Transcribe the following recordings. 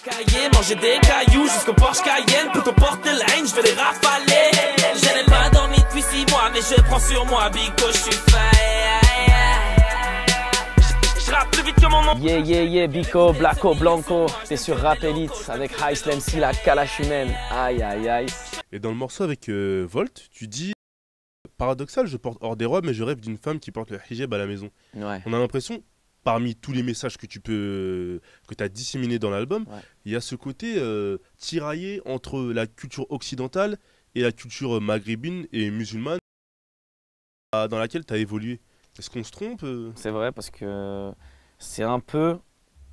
Cahier, manger des cailloux jusqu'au Porsche Cayenne. Plutôt porte de laine, je vais les rafaler. Je n'ai pas dormi depuis 6 mois, mais je prends sur moi, Bico, je suis fait. Je rappe plus vite que mon nom. Yeah, Bico, Blacko, Blanco. T'es sur Rap Elite avec High Slam C, la calache humaine. Aïe. Et dans le morceau avec Volt, tu dis paradoxal, je porte hors des robes, mais je rêve d'une femme qui porte le hijab à la maison. Ouais. On a l'impression, parmi tous les messages que tu as disséminés dans l'album, il y a ce côté tiraillé entre la culture occidentale et la culture maghrébine et musulmane dans laquelle tu as évolué. Est-ce qu'on se trompe C'est vrai parce que c'est un peu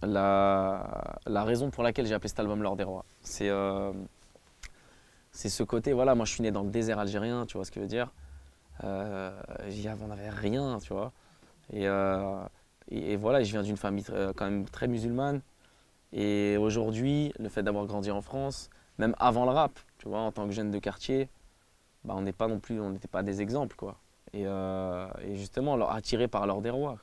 la raison pour laquelle j'ai appelé cet album L'Or des Rois. C'est ce côté, voilà, moi je suis né dans le désert algérien, tu vois ce que je veux dire. On n'avait rien, tu vois. Et voilà, je viens d'une famille quand même très musulmane. Et aujourd'hui, le fait d'avoir grandi en France, même avant le rap, tu vois, en tant que jeune de quartier, bah, on n'était pas des exemples, quoi. Et justement, attiré par l'or des rois,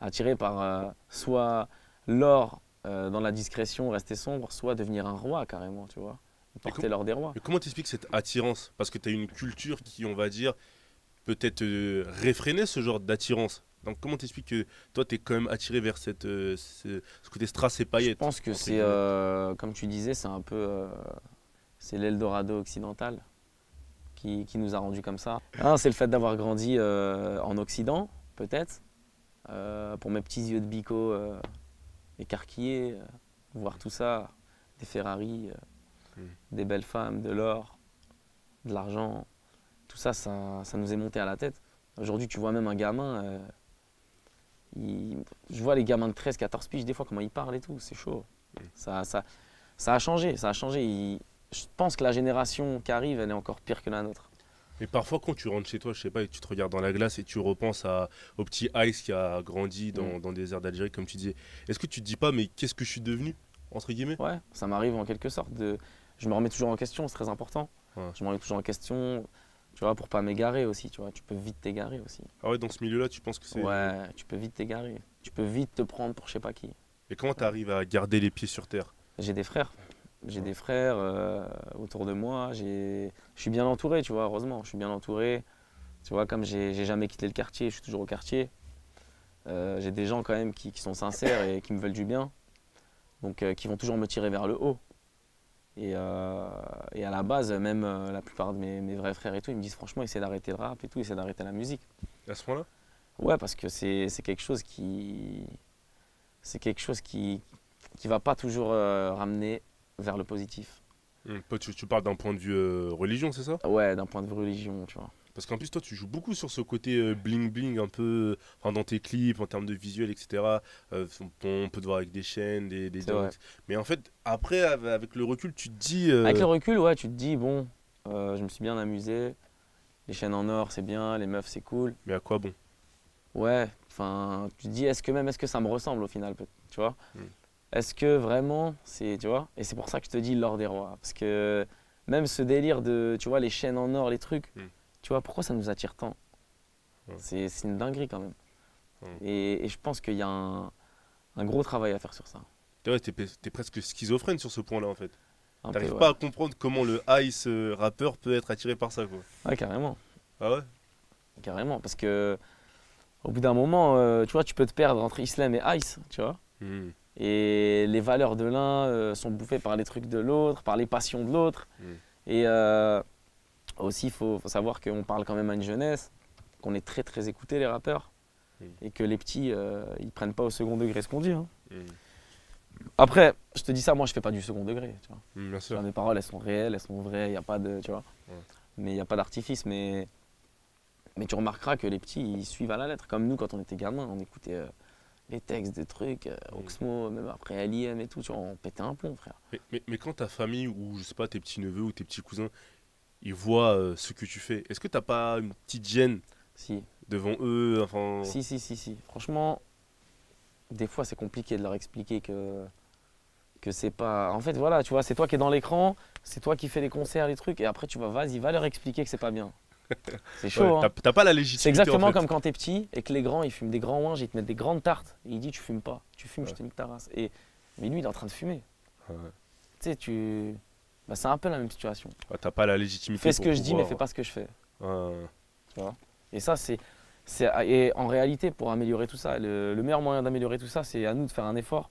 attiré par soit l'or dans la discrétion, rester sombre, soit devenir un roi carrément, tu vois, porter l'or des rois. Mais comment t'expliques cette attirance? Parce que tu as une culture qui, on va dire, peut-être réfréner ce genre d'attirance. Donc comment t'expliques que toi tu es quand même attiré vers ce côté strass et paillettes? Je pense que c'est, comme tu disais, c'est un peu c'est l'Eldorado occidental qui nous a rendus comme ça. C'est le fait d'avoir grandi en Occident, peut-être, pour mes petits yeux de bico écarquillés, voir tout ça, des Ferrari, des belles femmes, de l'or, de l'argent, tout ça, ça nous est monté à la tête. Aujourd'hui, tu vois même un gamin, je vois les gamins de 13, 14 piges, des fois, comment ils parlent et tout, c'est chaud. Ça a changé, je pense que la génération qui arrive, elle est encore pire que la nôtre. Mais parfois, quand tu rentres chez toi, je sais pas, et tu te regardes dans la glace et tu repenses au petit Ice qui a grandi dans des airs d'Algérie, comme tu disais, est-ce que tu te dis pas, mais qu'est-ce que je suis devenu, entre guillemets? Ouais, ça m'arrive en quelque sorte. Je me remets toujours en question, c'est très important. Ouais. Je me remets toujours en question, tu vois, pour pas m'égarer aussi, tu vois. Tu peux vite t'égarer aussi. Ah ouais, dans ce milieu-là, tu penses que c'est... Ouais, tu peux vite t'égarer. Tu peux vite te prendre pour je sais pas qui. Et comment tu arrives à garder les pieds sur terre? J'ai des frères. J'ai des frères autour de moi. Je suis bien entouré, tu vois, heureusement. Je suis bien entouré. Tu vois, comme j'ai jamais quitté le quartier, je suis toujours au quartier. J'ai des gens quand même qui sont sincères et qui me veulent du bien. Donc qui vont toujours me tirer vers le haut. Et à la base, même la plupart de mes vrais frères et tout, ils me disent franchement, essaie d'arrêter le rap et tout, essaie d'arrêter la musique. À ce point-là? Ouais, parce que c'est quelque chose qui va pas toujours ramener vers le positif. Tu parles d'un point de vue religion, c'est ça? Ouais, d'un point de vue religion, tu vois. Parce qu'en plus, toi, tu joues beaucoup sur ce côté bling-bling, un peu dans tes clips, en termes de visuel, etc. On peut te voir avec des chaînes, des diamants. Mais en fait, après, avec le recul, tu te dis... Avec le recul, ouais, tu te dis, bon, je me suis bien amusé. Les chaînes en or, c'est bien, les meufs, c'est cool. Mais à quoi bon? Ouais, enfin, tu te dis, est-ce que ça me ressemble au final, tu vois? Est-ce que vraiment, tu vois? Et c'est pour ça que je te dis l'or des rois. Parce que même ce délire de, tu vois, les chaînes en or, les trucs, tu vois, pourquoi ça nous attire tant? C'est une dinguerie quand même. Et je pense qu'il y a un gros travail à faire sur ça. Ouais, t'es presque schizophrène sur ce point-là, en fait. T'arrives pas à comprendre comment le Ice rappeur peut être attiré par ça, quoi. Ouais, carrément. Ah ouais? Carrément, parce que au bout d'un moment, tu vois, tu peux te perdre entre Islam et Ice, tu vois. Et les valeurs de l'un sont bouffées par les trucs de l'autre, par les passions de l'autre. Et aussi, il faut savoir qu'on parle quand même à une jeunesse, qu'on est très très écoutés les rappeurs, et que les petits, ils prennent pas au second degré ce qu'on dit. Hein. Après, je te dis ça, moi je fais pas du second degré. Tu vois. Bien sûr. Mes paroles, elles sont réelles, elles sont vraies, il n'y a pas de, tu vois. Mais il n'y a pas d'artifice. Mais tu remarqueras que les petits, ils suivent à la lettre. Comme nous, quand on était gamins, on écoutait les textes des trucs, Oxmo, même après LIM et tout, tu vois, on pétait un plomb, frère. Mais quand ta famille, ou je sais pas, tes petits-neveux ou tes petits cousins, ils voient ce que tu fais, est-ce que t'as pas une petite gêne devant eux, enfin... Si. Franchement, des fois, c'est compliqué de leur expliquer que c'est pas... En fait, voilà, tu vois, c'est toi qui es dans l'écran, c'est toi qui fais les concerts, les trucs, et après, tu vas, vas-y, va leur expliquer que c'est pas bien. C'est chaud, hein. T'as pas la légitimité. C'est exactement en fait. comme quand t'es petit et que les grands, ils fument des grands ouinges, ils te mettent des grandes tartes, et il dit, tu fumes pas, tu fumes, je te nique ta race. Mais lui, il est en train de fumer. Ouais. Tu sais, bah, c'est un peu la même situation. Ah, t'as pas la légitimité. Fais ce pour que je dis, mais pouvoir- fais pas ce que je fais. Ouais. Tu vois. Et ça, et en réalité, pour améliorer tout ça, le meilleur moyen d'améliorer tout ça, c'est à nous de faire un effort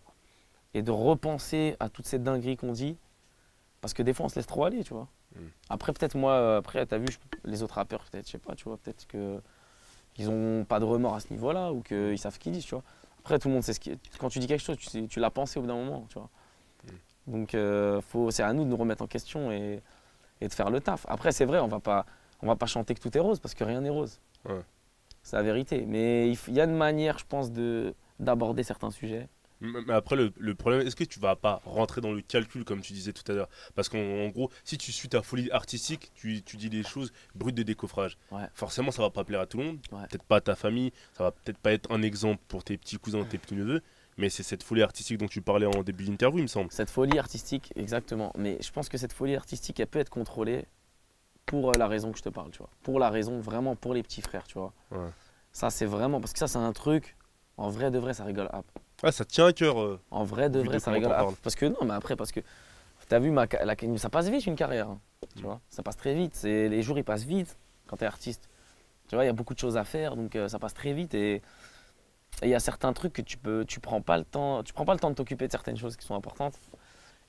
et de repenser à toute cette dinguerie qu'on dit. Parce que des fois, on se laisse trop aller, tu vois. Après, peut-être moi, après, t'as vu, les autres rappeurs, peut-être, je sais pas, tu vois, peut-être qu'ils ont pas de remords à ce niveau-là ou qu'ils savent ce qu'ils disent, tu vois. Après, tout le monde sait quand tu dis quelque chose, tu l'as pensé au bout d'un moment, tu vois. Donc, c'est à nous de nous remettre en question et de faire le taf. Après, c'est vrai, on va pas chanter que tout est rose parce que rien n'est rose. Ouais. C'est la vérité. Mais il y a une manière, je pense, d'aborder certains sujets. Mais après, le problème, est-ce que tu vas pas rentrer dans le calcul comme tu disais tout à l'heure? Parce qu'en gros, si tu suis ta folie artistique, tu dis des choses brutes de décoffrage. Ouais. Forcément, ça va pas plaire à tout le monde, Ouais. peut-être pas à ta famille, ça va peut-être pas être un exemple pour tes petits cousins, tes petits neveux, mais c'est cette folie artistique dont tu parlais en début d'interview, il me semble. Cette folie artistique, exactement. Mais je pense que cette folie artistique, elle peut être contrôlée pour la raison que je te parle, tu vois. Pour la raison, vraiment pour les petits frères, tu vois. Ouais. Ça, c'est vraiment. Parce que ça, c'est un truc. En vrai de vrai, ça rigole. Ah, ça tient à cœur. En vrai de Vu vrai, de ça comment rigole. t'en parles. Parce que non, mais après, parce que. T'as vu, ça passe vite une carrière. Hein, tu vois. Ça passe très vite. Les jours, ils passent vite quand t'es artiste. Tu vois, il y a beaucoup de choses à faire, donc ça passe très vite. Et il y a certains trucs que tu prends pas le temps de t'occuper de certaines choses qui sont importantes.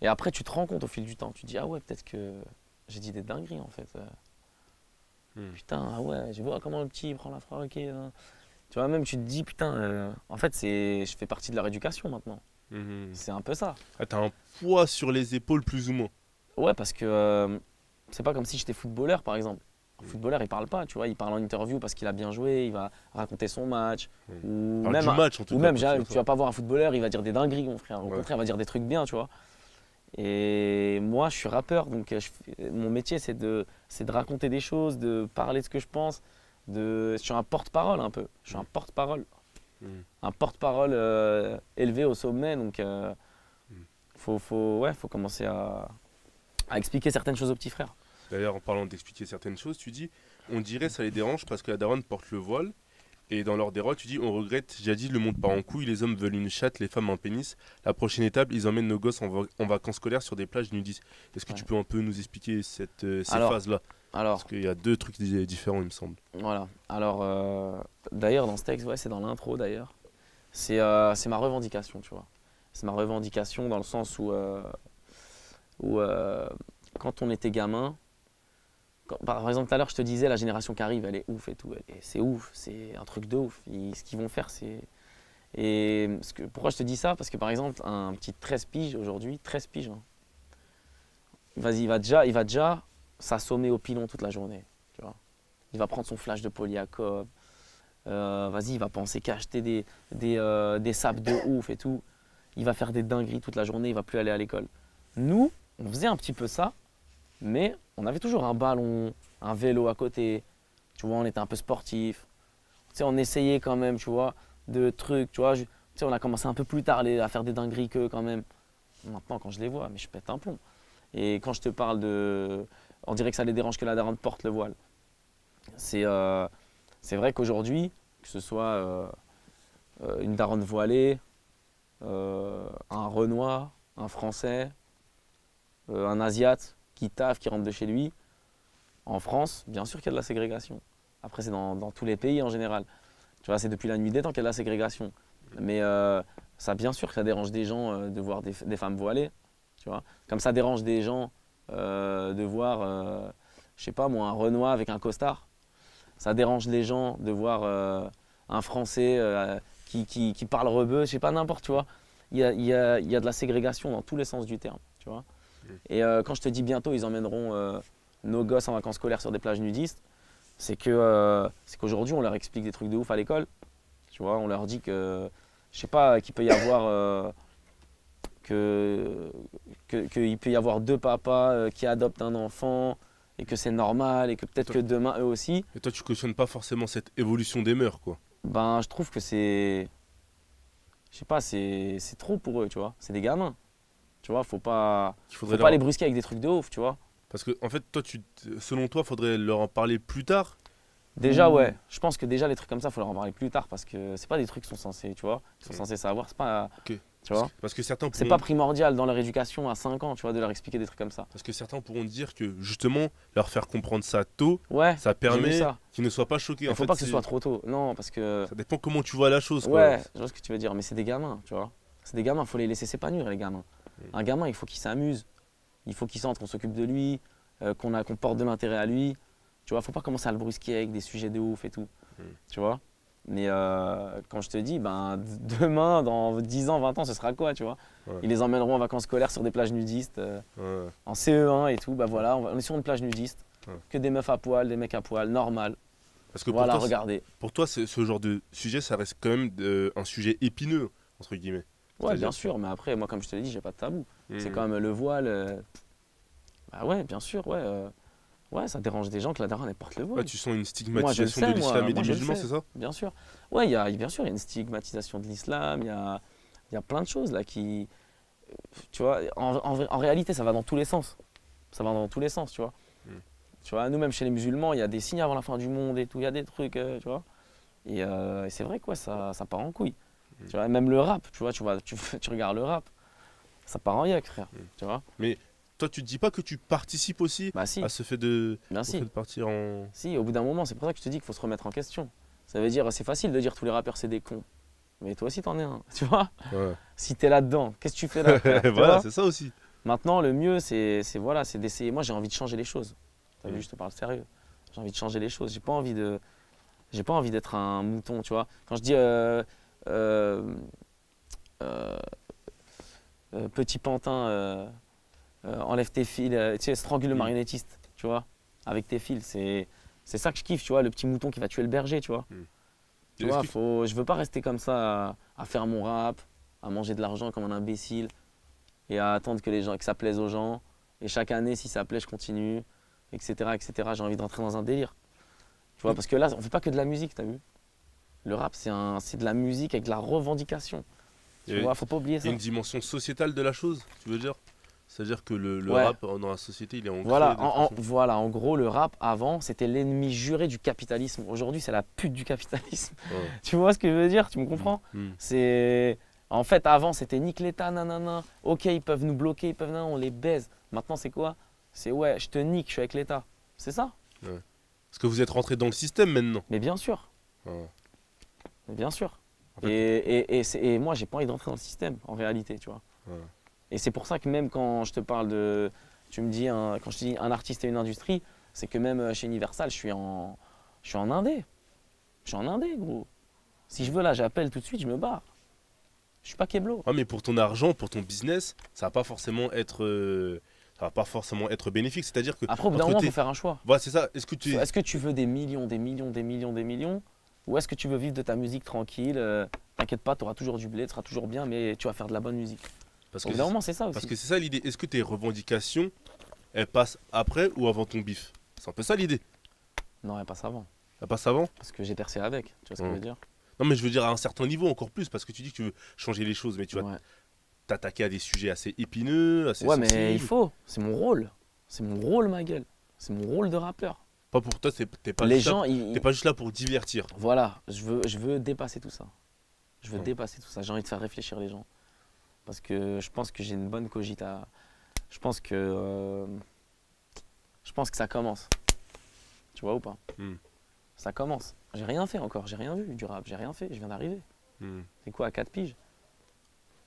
Et après, tu te rends compte au fil du temps. Tu te dis, ah ouais, peut-être que j'ai dit des dingueries en fait. Putain, ah ouais, je vois comment le petit il prend la phrase, ok. Hein. Tu vois, même tu te dis, putain, en fait, je fais partie de leur éducation maintenant. C'est un peu ça. Ah, t'as un poids sur les épaules plus ou moins. Ouais, parce que c'est pas comme si j'étais footballeur par exemple. Le footballeur, il parle pas, tu vois, il parle en interview parce qu'il a bien joué, il va raconter son match. Ou Parle même, du match en tout ou cas. même quoi, tu vas pas voir un footballeur, il va dire des dingueries, mon frère. Au Ouais. contraire, il va dire des trucs bien, tu vois. Et moi, je suis rappeur, donc mon métier, c'est de raconter des choses, de parler de ce que je pense. Je suis un porte-parole un peu. Je suis un porte-parole. Un porte-parole élevé au sommet, donc faut commencer à expliquer certaines choses aux petits frères. D'ailleurs, en parlant d'expliquer certaines choses, tu dis, on dirait ça les dérange parce que la daronne porte le voile. Et dans leur déroute, tu dis, on regrette, jadis le monde part en couille, les hommes veulent une chatte, les femmes un pénis. La prochaine étape, ils emmènent nos gosses en vacances scolaires sur des plages nudistes. Est-ce que tu peux un peu nous expliquer ces phases-là? Alors, Parce qu'il y a deux trucs différents, il me semble. voilà. Alors, d'ailleurs, dans ce texte, ouais, c'est dans l'intro d'ailleurs. C'est ma revendication, tu vois. C'est ma revendication dans le sens où quand on était gamin, par exemple, tout à l'heure, je te disais, la génération qui arrive, elle est ouf et tout. C'est ouf, c'est un truc de ouf. Ce qu'ils vont faire, c'est. Pourquoi je te dis ça? Parce que par exemple, un petit 13 piges aujourd'hui, 13 piges, hein, vas-y, il va déjà s'assommer au pilon toute la journée. Tu vois. Il va prendre son flash de Polyacop. Vas-y, il va penser qu'acheter des sapes de ouf et tout. Il va faire des dingueries toute la journée, il va plus aller à l'école. Nous, on faisait un petit peu ça, mais on avait toujours un ballon, un vélo à côté. Tu vois, on était un peu sportif. Tu sais, on essayait quand même, tu vois, de trucs. Tu vois, on a commencé un peu plus tard à faire des dingueries qu'eux quand même. Maintenant, quand je les vois, mais je pète un plomb. Et quand je te parle on dirait que ça les dérange que la daronne porte le voile. C'est vrai qu'aujourd'hui, que ce soit une daronne voilée, un Renoir, un Français, un Asiate qui taffe, qui rentre de chez lui, en France, bien sûr qu'il y a de la ségrégation. Après, c'est dans tous les pays en général. Tu vois, c'est depuis la nuit des temps qu'il y a de la ségrégation. Mais ça, bien sûr que ça dérange des gens de voir des femmes voilées. Tu vois. Comme ça dérange des gens de voir, je sais pas moi, un Renoir avec un costard. Ça dérange les gens de voir un Français qui parle rebeu, je sais pas, n'importe, tu vois. Il y a de la ségrégation dans tous les sens du terme, tu vois. Et quand je te dis bientôt, ils emmèneront nos gosses en vacances scolaires sur des plages nudistes, c'est qu'aujourd'hui, on leur explique des trucs de ouf à l'école. Tu vois, on leur dit que, je sais pas, qu'il peut y avoir qu'il peut y avoir deux papas qui adoptent un enfant et que c'est normal et que peut-être que demain eux aussi. Et toi, tu cautionnes pas forcément cette évolution des mœurs, quoi. Ben, je trouve que je sais pas, c'est trop pour eux, tu vois. C'est des gamins. Tu vois, faut pas les brusquer avec des trucs de ouf, tu vois. Parce que, en fait, toi, selon toi, faudrait leur en parler plus tard. Déjà, ouais. Je pense que déjà, les trucs comme ça, faut leur en parler plus tard parce que c'est pas des trucs qui sont censés, tu vois. Ils sont censés savoir. C'est Tu vois, Parce que certains c'est pourront, pas primordial dans leur éducation à 5 ans, tu vois, de leur expliquer des trucs comme ça. parce que certains pourront dire que justement, leur faire comprendre ça tôt, Ouais, ça j'ai vu permet ça. qu'ils ne soient pas choqués. Il En faut fait, pas que ce c'est- soit trop tôt. Non, parce que. ça dépend comment tu vois la chose. Quoi. Ouais, je vois ce que tu veux dire, mais c'est des gamins, tu vois. C'est des gamins, il faut les laisser s'épanouir, les gamins. Un gamin, il faut qu'il s'amuse. Il faut qu'il sente qu'on s'occupe de lui, qu'on porte de l'intérêt à lui. Tu vois, faut pas commencer à le brusquer avec des sujets de ouf et tout. Tu vois. Mais quand je te dis, ben, demain, dans 10 ans, 20 ans, ce sera quoi, tu vois. Ouais. Ils les emmèneront en vacances scolaires sur des plages nudistes, Ouais. en CE1 et tout. Bah voilà, on est sur une plage nudiste. Ouais. Que des meufs à poil, des mecs à poil, normal. Parce que Voilà, pour toi, regardez. pour toi, ce genre de sujet, ça reste quand même un sujet épineux, entre guillemets. Ouais, C'est-à-dire- bien sûr, mais après, moi, comme je te l'ai dit, j'ai pas de tabou. C'est Mhm. quand même le voile. Bah ouais, bien sûr, ouais. Ouais, ça dérange des gens que la daronne elle porte le voile. Ouais, tu sens une Moi, je le stigmatisation sais, de l'islam moi. et des Moi, je le musulmans, sais. c'est ça? Bien sûr. Ouais, bien sûr, il y a une stigmatisation de l'islam, il y a plein de choses là qui. Tu vois, en réalité, ça va dans tous les sens. Ça va dans tous les sens, tu vois. Tu vois, nous-mêmes chez les musulmans, il y a des signes avant la fin du monde et tout, il y a des trucs, tu vois. Et c'est vrai que ouais, ça part en couille. Tu vois, même le rap, tu regardes le rap, ça part en yek, frère. Tu vois. Toi, tu te dis pas que tu participes aussi Bah si, à ce fait de, bien au si. fait de partir en. Si, au bout d'un moment, c'est pour ça que je te dis qu'il faut se remettre en question. Ça veut dire, c'est facile de dire tous les rappeurs c'est des cons. Mais toi aussi t'en es un, tu vois. Ouais. Si t'es là-dedans, qu'est-ce que tu fais là, frère, tu Voilà, vois. c'est ça aussi. Maintenant, le mieux, c'est d'essayer. Moi, j'ai envie de changer les choses. T'as vu, Mm. je te parle sérieux. J'ai envie de changer les choses. J'ai pas envie d'être un mouton, tu vois. Quand je dis petit pantin, enlève tes fils, tu sais, strangule le Mm. marionnettiste, tu vois, avec tes fils. C'est ça que je kiffe, tu vois, le petit mouton qui va tuer le berger, tu vois. Tu Est-ce vois, que- je veux pas rester comme ça à faire mon rap, à manger de l'argent comme un imbécile et à attendre que ça plaise aux gens. Et chaque année, si ça plaît, je continue, etc., etc. J'ai envie de rentrer dans un délire. Tu vois, parce que là, on fait pas que de la musique, t'as vu. Le rap, c'est de la musique avec de la revendication. Tu Et- vois, faut pas oublier Il y ça. a une dimension sociétale de la chose, tu veux dire? C'est-à-dire que le Ouais. rap dans la société, il est ancré Voilà, de façon- voilà, en gros, le rap, avant, c'était l'ennemi juré du capitalisme. Aujourd'hui, c'est la pute du capitalisme. Ouais. Tu vois ce que je veux dire? Tu me comprends? Mm. C'est En fait, avant, c'était nique l'État, nanana. Ok, ils peuvent nous bloquer, on les baise. Maintenant, c'est quoi? C'est ouais, je te nique, je suis avec l'État. C'est ça? Parce que vous êtes rentré dans le système maintenant. Mais bien sûr, Ouais. mais bien sûr. En fait- Et moi, j'ai pas envie d'entrer dans le système, en réalité, tu vois. Ouais. Et c'est pour ça que même quand je te parle de, tu me dis, quand je te dis un artiste et une industrie, c'est que même chez Universal, je suis en indé. Je suis en indé, gros. Si je veux, là, j'appelle tout de suite, je me barre. Je suis pas Keblo. Ah, mais pour ton argent, pour ton business, ça va pas forcément être, bénéfique. C'est-à-dire que. Après, au bout d'un entre moment, il tes- faut faire un choix. Voilà, c'est ça. Est-ce que tu es. Est-ce que tu veux des millions, des millions, des millions, des millions, ou est-ce que tu veux vivre de ta musique tranquille, t'inquiète pas, tu auras toujours du blé, tu seras toujours bien, mais tu vas faire de la bonne musique. Parce Au que bout d'un moment, c'est ça parce aussi. que c'est ça l'idée. Est-ce que tes revendications, elles passent après ou avant ton bif? C'est un peu ça l'idée. Non, elle passe avant, Elle passe avant? parce que j'ai percé avec, tu vois ce que je veux dire? Non, mais je veux dire à un certain niveau encore plus, parce que tu dis que tu veux changer les choses, mais tu vas Ouais, t'attaquer à des sujets assez épineux, assez Ouais, mais sensibles. il faut, c'est mon rôle. C'est mon rôle, ma gueule. C'est mon rôle de rappeur. Pas pour toi, t'es pas, Les juste là- gens, t'es pas juste là pour divertir. voilà, je veux dépasser tout ça. Je veux Ouais. dépasser tout ça. J'ai envie de faire réfléchir les gens. Parce que je pense que j'ai une bonne cogita. Je pense que ça commence. Tu vois ou pas? Hmm. Ça commence. J'ai rien fait encore. J'ai rien vu du rap. J'ai rien fait. Je viens d'arriver. Hmm. C'est quoi, à 4 piges?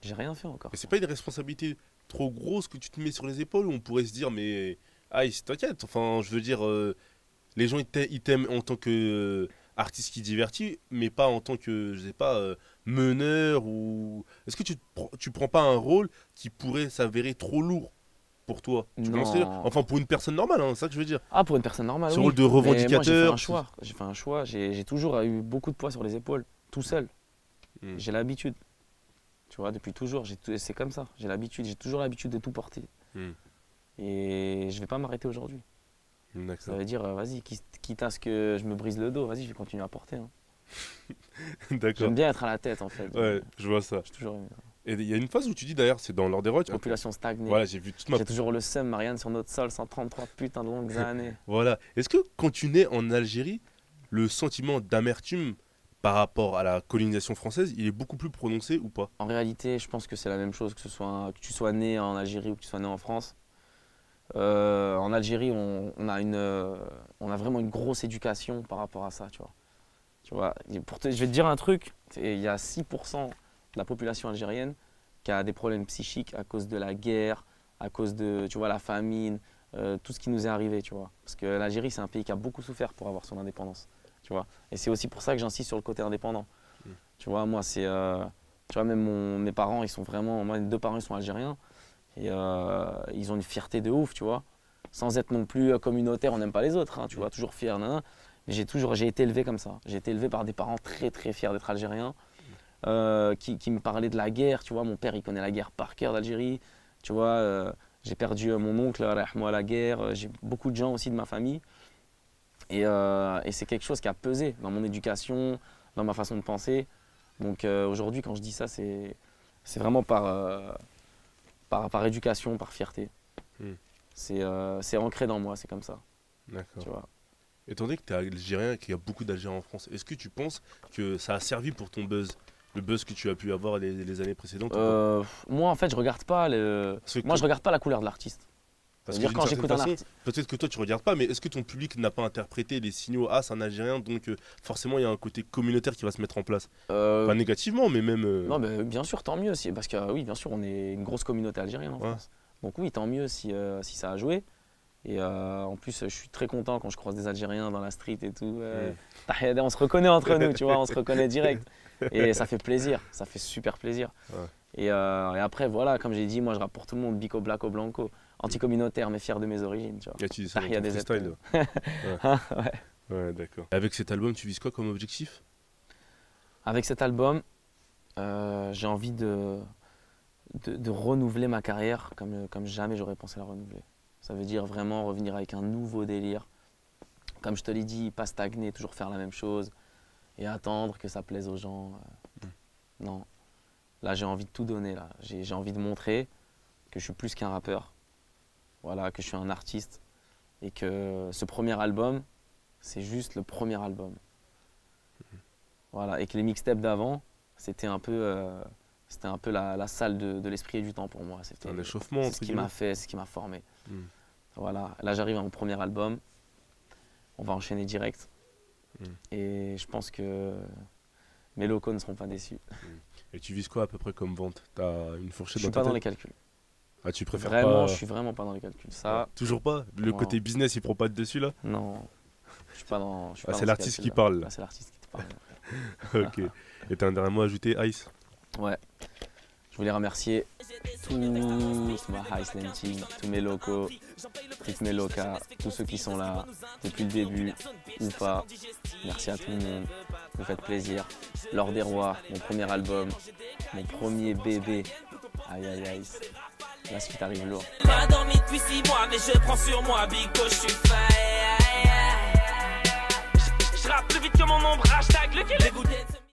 J'ai rien fait encore. Mais c'est pas une responsabilité trop grosse que tu te mets sur les épaules où on pourrait se dire, mais. Ah, t'inquiète. Enfin, je veux dire, les gens ils t'aiment en tant que artiste qui divertit, mais pas en tant que, je sais pas, meneur ou. Est-ce que tu prends pas un rôle qui pourrait s'avérer trop lourd pour toi? Tu Non. commences à dire enfin, pour une personne normale, hein, c'est ça que je veux dire. Ah, pour une personne normale, Ce oui. rôle de Mais moi, revendicateur. j'ai fait un choix. J'ai fait un choix. J'ai toujours eu beaucoup de poids sur les épaules, tout seul. Hmm. J'ai l'habitude. Tu vois, depuis toujours, c'est comme ça. J'ai l'habitude. J'ai toujours l'habitude de tout porter. Hmm. Et je vais pas m'arrêter aujourd'hui. Ça D'accord. veut dire, vas-y, quitte à ce que je me brise le dos, vas-y, je vais continuer à porter. Hein. D'accord. J'aime bien être à la tête, en fait. Ouais, je vois ça. J'ai toujours aimé ça. Et il y a une phase où tu dis d'ailleurs, c'est dans Lord des Rock. Population stagnée. Voilà, j'ai vu toute ma. J'ai toujours le seum, Marianne, sur notre sol, 133 putains de longues années. Voilà. Est-ce que quand tu nais en Algérie, le sentiment d'amertume par rapport à la colonisation française, il est beaucoup plus prononcé ou pas? En réalité, je pense que c'est la même chose, que tu sois né en Algérie ou que tu sois né en France. En Algérie, on a vraiment une grosse éducation par rapport à ça, tu vois. Je vais te dire un truc, il y a 6% de la population algérienne qui a des problèmes psychiques à cause de la guerre, à cause de, tu vois, la famine, tout ce qui nous est arrivé, tu vois. Parce que l'Algérie, c'est un pays qui a beaucoup souffert pour avoir son indépendance, tu vois. Et c'est aussi pour ça que j'insiste sur le côté indépendant. Tu vois, moi, tu vois, même mes parents, ils sont vraiment, moi, mes 2 parents, ils sont algériens. Et ils ont une fierté de ouf, tu vois. Sans être non plus communautaire, on n'aime pas les autres, hein, tu vois, toujours fier, nan, nan. Mais j'ai été élevé comme ça. J'ai été élevé par des parents très très fiers d'être algériens, qui me parlaient de la guerre, tu vois. Mon père, il connaît la guerre par cœur d'Algérie, tu vois. J'ai perdu mon oncle, moi, à la guerre. J'ai beaucoup de gens aussi de ma famille. Et c'est quelque chose qui a pesé dans mon éducation, dans ma façon de penser. Donc aujourd'hui, quand je dis ça, c'est vraiment par éducation, par fierté. C'est ancré dans moi, c'est comme ça. D'accord. Tu vois. Étant donné que tu es algérien et qu'il y a beaucoup d'Algériens en France, est-ce que tu penses que ça a servi pour ton buzz? Le buzz que tu as pu avoir les années précédentes? Moi, en fait, je regarde pas je regarde pas la couleur de l'artiste. Parce que quand j'écoute un artiste, peut-être que toi tu regardes pas, mais est-ce que ton public n'a pas interprété les signaux? Ah, c'est un Algérien, donc forcément il y a un côté communautaire qui va se mettre en place. Pas négativement, mais même. Non, mais bien sûr, tant mieux. Parce que oui, bien sûr, on est une grosse communauté algérienne en France. Donc oui, tant mieux si ça a joué. Et en plus, je suis très content quand je croise des Algériens dans la street et tout. On se reconnaît entre nous, tu vois, on se reconnaît direct. Et ça fait plaisir, ça fait super plaisir. Et après, voilà, comme j'ai dit, moi je rappe pour tout le monde, Bico, Blacko, Blanco. Anticommunautaire, mais fier de mes origines, tu vois. Tu dis ça dans ton freestyle. Ouais, d'accord. Avec cet album, tu vises quoi comme objectif? Avec cet album, j'ai envie de renouveler ma carrière comme jamais j'aurais pensé la renouveler. Ça veut dire vraiment revenir avec un nouveau délire. Comme je te l'ai dit, pas stagner, toujours faire la même chose et attendre que ça plaise aux gens. Non. Là, j'ai envie de tout donner. J'ai envie de montrer que je suis plus qu'un rappeur. Voilà, que je suis un artiste. Et que ce premier album, c'est juste le premier album. Voilà, et que les mixtapes d'avant, c'était un peu la salle de l'esprit et du temps pour moi. C'était un échauffement. C'est ce qui m'a fait, ce qui m'a formé. Voilà, là j'arrive à mon premier album, on va enchaîner direct. Et je pense que mes locaux ne seront pas déçus. Et tu vises quoi à peu près comme vente? T'as une fourchette? Je suis pas dans les calculs. Ah, tu préfères vraiment, pas... je suis vraiment pas dans les calculs. Ça, toujours pas? Le côté business, il prend pas de dessus là? Non, je suis pas dans. C'est l'artiste qui parle. C'est l'artiste qui te parle. Ok. Et t'as un dernier mot à ajouter, Ice? Ouais. Je voulais remercier tous ma Iceland Team, tous mes locaux, toutes mes locas, tous ceux qui sont là depuis le début ou pas. Merci à tout le monde. Vous faites plaisir. L'Or des Rois, mon premier album, mon premier bébé. Aïe aïe aïe. La suite arrive lourd. Pas dormi depuis 6 mois, mais je prends sur moi, Bico, je suis fait. Je rappe plus vite que mon ombre, hashtag le